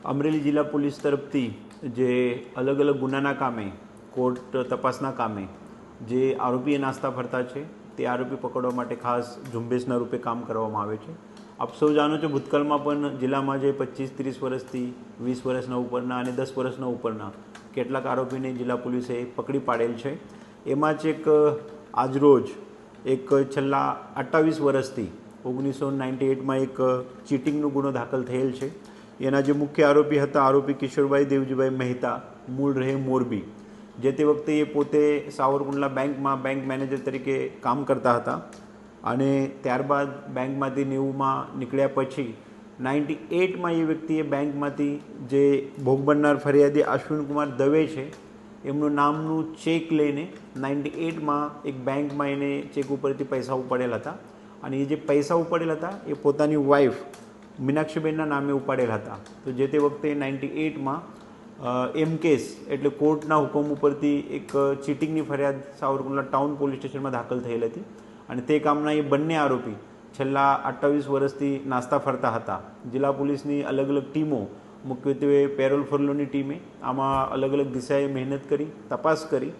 અમરેલી જિલ્લા પોલીસ તરફથી જે અલગ અલગ ગુનાના કામે કોર્ટ તપાસના કામે જે આરોપીએ નાસ્તા ફરતા છે તે આરોપી પકડવા માટે ખાસ ઝુંબેશના રૂપે કામ કરવામાં આવે છે। આપ સૌ જાણો છો, ભૂતકાળમાં પણ જિલ્લામાં જે 25-30 વર્ષથી 20 વર્ષના ઉપરના અને 10 વર્ષના ઉપરના કેટલાક આરોપીને જિલ્લા પોલીસે પકડી પાડેલ છે। એમાં જ એક આજરોજ એક છેલ્લા 28 વર્ષથી 1998માં એક ચીટિંગનો ગુનો દાખલ થયેલ છે। એના જે મુખ્ય આરોપી હતા આરોપી કિશોરભાઈ દેવજીભાઈ મહેતા, મૂળ રહે મોરબી, જે તે વખતે એ પોતે સાવરકુંડલા બેંકમાં બેંક મેનેજર તરીકે કામ કરતા હતા અને ત્યારબાદ બેંકમાંથી 90માં નીકળ્યા પછી 98માં એ વ્યક્તિએ બેંકમાંથી જે ભોગ બનનાર ફરિયાદી અશ્વિનકુમાર દવે છે એમનું નામનું ચેક લઈને 98માં એક બેંકમાં એને ચેક ઉપરથી પૈસા ઉપાડેલા હતા અને એ જે પૈસા ઉપાડેલા હતા એ પોતાની વાઈફ મીનાક્ષીબેનના નામે ઉપાડેલા હતા। તો જે તે વખતે 98માં એમ કેસ એટલે કોર્ટના હુકમ ઉપરથી એક ચીટિંગની ફરિયાદ સાવરકુંડલા ટાઉન પોલીસ સ્ટેશનમાં દાખલ થયેલ હતી અને તે કામના એ બંને આરોપી છેલ્લા 28 વર્ષથી નાસ્તા ફરતા હતા। જિલ્લા પોલીસની અલગ અલગ ટીમો, મુખ્યત્વે પેરોલ ફરલોની ટીમે આમાં અલગ અલગ દિશાએ મહેનત કરી, તપાસ કરી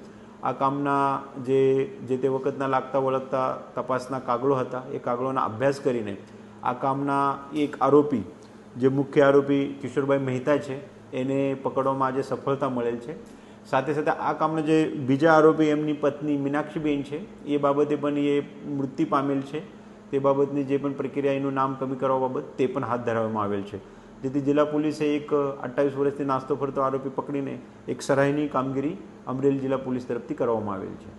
આ કામના જે તે વખતના લાગતા વળગતા તપાસના કાગળો હતા એ કાગળોના અભ્યાસ કરીને આ કામના એક આરોપી જે મુખ્ય આરોપી કિશોરભાઈ મહેતા છે એને પકડવામાં આજે સફળતા મળેલ છે। સાથે સાથે આ કામના જે બીજા આરોપી એમની પત્ની મીનાક્ષીબેન છે એ બાબતે પણ એ મૃત્યુ પામેલ છે। તે બાબતની જે પણ પ્રક્રિયા એનું નામ કમી કરવા બાબત તે પણ હાથ ધરવામાં આવેલ છે, જેથી જિલ્લા પોલીસે એક 28 વર્ષથી નાસ્તો ફરતો આરોપી પકડીને એક સરાહનીય કામગીરી અમરેલી જિલ્લા પોલીસ તરફથી કરવામાં આવેલ છે।